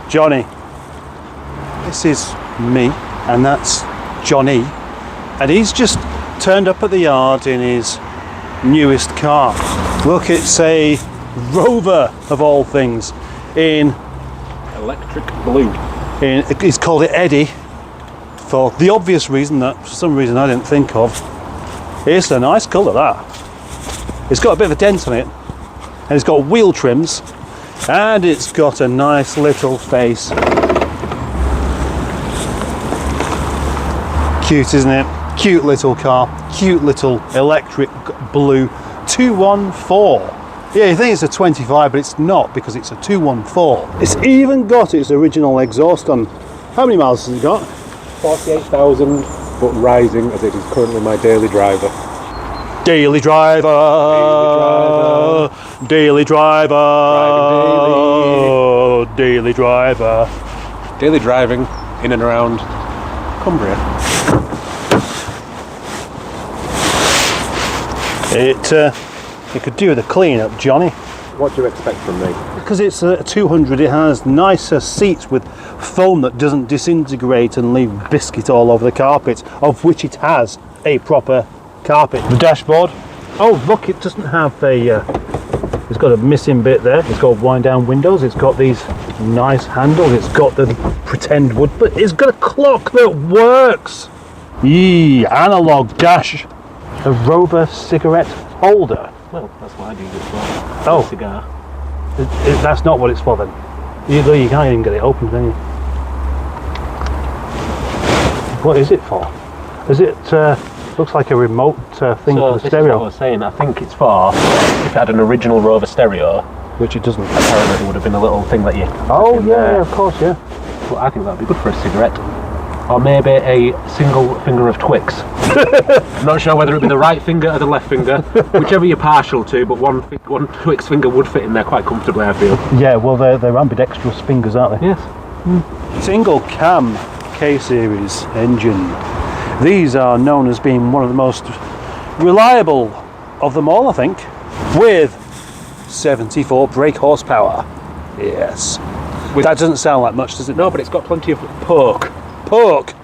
Jonny. This is me, and that's Jonny. And he's just turned up at the yard in his newest car. Look, it's a Rover of all things in electric blue. He's called it Eddie for the obvious reason that for some reason I didn't think of. It's a nice colour, that. It's got a bit of a dent on it, and it's got wheel trims, and it's got a nice little face. Cute, isn't it? Cute little car, cute little electric blue 214. Yeah, you think it's a 25, but it's not, because it's a 214. It's even got its original exhaust on. How many miles has it got? 48,000, but rising, as it is currently my daily driver. Daily driver. Daily driver. Daily driver. Daily driving in and around Cumbria. It could do with a clean up, Jonny. What do you expect from me? Because it's a 200, it has nicer seats with foam that doesn't disintegrate and leave biscuit all over the carpet, of which it has a proper carpet. The dashboard. Oh, look, it doesn't have a. It's got a missing bit there. It's got wind down windows. It's got these nice handles. It's got the pretend wood, but it's got a clock that works. Yee, analog dash. A Rover cigarette holder. Well, that's what I do this for. Oh, cigar. That's not what it's for then. You can't even get it open, can you? What is it for? Is it? Looks like a remote thing for the stereo. Is what I was saying. I think it's for if it had an original Rover stereo, which it doesn't. Apparently, it would have been a little thing that you. Oh yeah, of course, yeah. But I think that'd be good for a cigarette. Or maybe a single finger of Twix. I'm not sure whether it'd be the right finger or the left finger, whichever you're partial to, but one Twix finger would fit in there quite comfortably, I feel. Yeah, well, they're ambidextrous fingers, aren't they? Yes. Single cam K-series engine. These are known as being one of the most reliable of them all, I think, with 74 brake horsepower. Yes. That doesn't sound like much, does it? No, but it's got plenty of poke. Poke.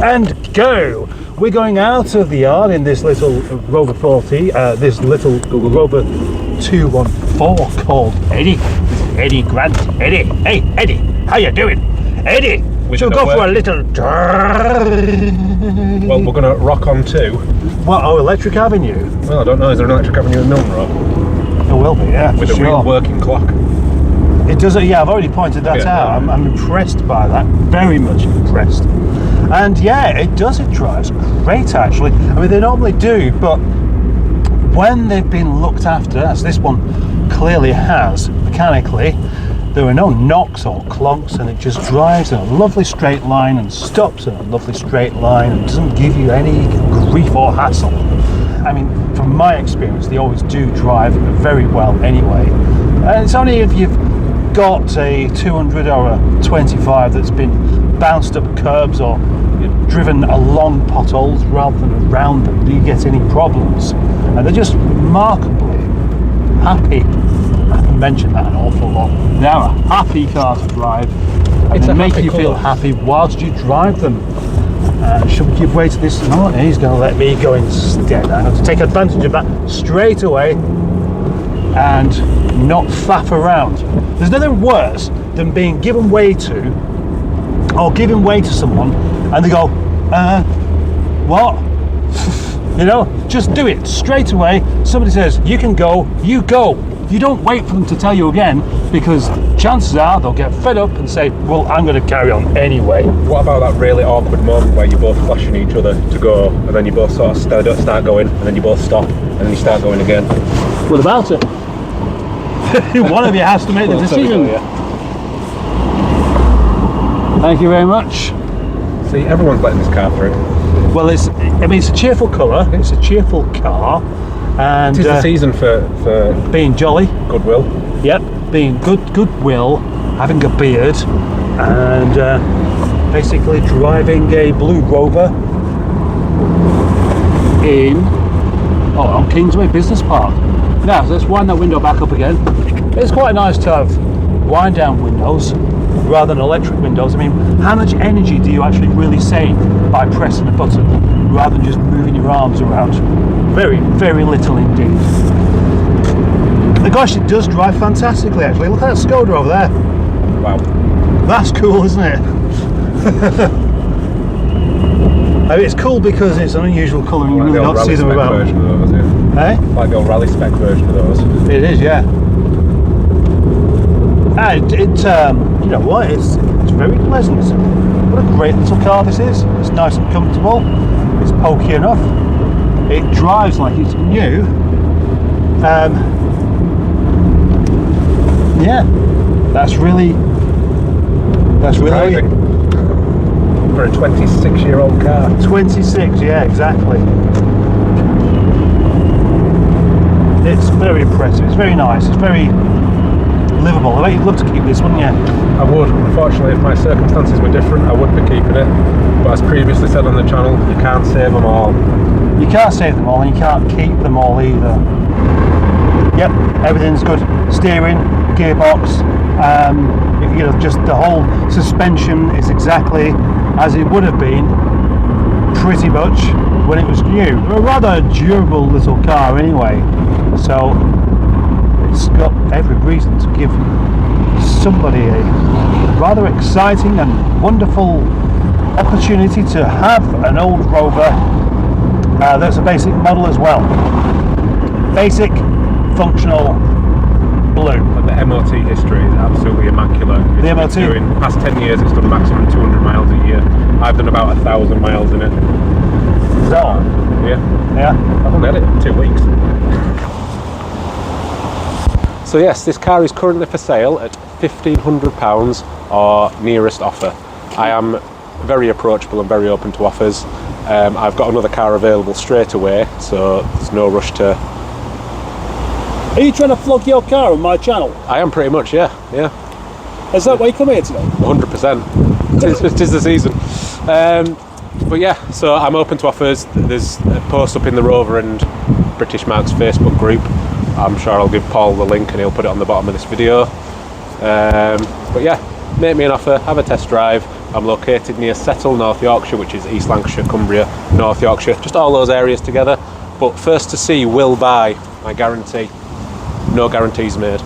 And go. We're going out of the yard in this little Rover 40, this little Rover 214 called Eddie. This is Eddie Grant. Eddie, hey Eddie, how you doing? Eddie, shall we go for a little? Well, we're going to rock on to. What? Oh, Electric Avenue. Well, I don't know. Is there an Electric Avenue in Milton Road? There will be, yeah. With a real working clock. It does. Yeah, I've already pointed that out. I'm impressed by that. Very much impressed. And yeah, it does. It drives great, actually. I mean, they normally do, but when they've been looked after, as this one clearly has mechanically, there are no knocks or clonks, and it just drives in a lovely straight line and stops in a lovely straight line and doesn't give you any grief or hassle. I mean, from my experience, they always do drive very well anyway. And it's only if you've got a 200 or a 25 that's been bounced up curbs or driven along potholes rather than around them do you get any problems. And they're just remarkably happy. I mentioned that an awful lot. They are a happy car to drive, and they make you feel happy whilst you drive them. Should we give way to this? No, he's going to let me go instead. I'm going to take advantage of that straight away and not faff around. There's nothing worse than being given way to, or giving way to someone, and they go, what? You know, just do it straight away. Somebody says, you can go, you go. You don't wait for them to tell you again, because chances are they'll get fed up and say, well, I'm going to carry on anyway. What about that really awkward moment where you're both flashing each other to go, and then you both sort of start going, and then you both stop, and then you start going again? What about it? One of you has to make the decision. Thank you very much. See, everyone's letting this car through. Well, it's a cheerful colour. It's a cheerful car, and it's the season for being jolly. Goodwill. Yep, being goodwill, having a beard, and basically driving a blue Rover on Kingsway Business Park. Now, let's wind that window back up again. It's quite nice to have wind down windows rather than electric windows. I mean, how much energy do you actually really save by pressing a button rather than just moving your arms around? Very, very little indeed. And gosh, it does drive fantastically actually. Look at that Skoda over there. Wow. That's cool, isn't it? I mean, it's cool because it's an unusual colour and you really don't see them about. Version of those, yeah. Eh? Like the old rally spec version of those. It is, yeah. And you know what? It's very pleasant. What a great little car this is. It's nice and comfortable. It's pokey enough. It drives like it's new. Yeah, that's really Surprising. For a 26-year-old car. 26, yeah, exactly. It's very impressive. It's very nice. It's very livable. I bet you'd love to keep this, wouldn't you? I would. Unfortunately, if my circumstances were different, I would be keeping it. But as previously said on the channel, you can't save them all. You can't save them all, and you can't keep them all either. Yep, everything's good. Steering, gearbox, you know, just the whole suspension is exactly as it would have been pretty much when it was new. A rather durable little car anyway, so it's got every reason to give somebody a rather exciting and wonderful opportunity to have an old Rover that's a basic model as well. Basic, functional, blue. But the MOT history is absolutely immaculate. The MOT? Doing, past 10 years it's done maximum 200 miles a year. I've done about 1,000 miles in it. Is that all? Yeah. Yeah. I've only had it in 2 weeks. So yes, this car is currently for sale at £1,500 or nearest offer. I am very approachable and very open to offers. I've got another car available straight away, so there's no rush to... Are you trying to flog your car on my channel? I am pretty much, yeah. Is that why you come here today? 100%. Tis the season. But yeah, so I'm open to offers. There's a post up in the Rover and British Marks Facebook group. I'm sure I'll give Paul the link and he'll put it on the bottom of this video. But yeah, make me an offer, have a test drive. I'm located near Settle, North Yorkshire, which is East Lancashire, Cumbria, North Yorkshire, just all those areas together. But first to see, will buy, I guarantee. No guarantees made.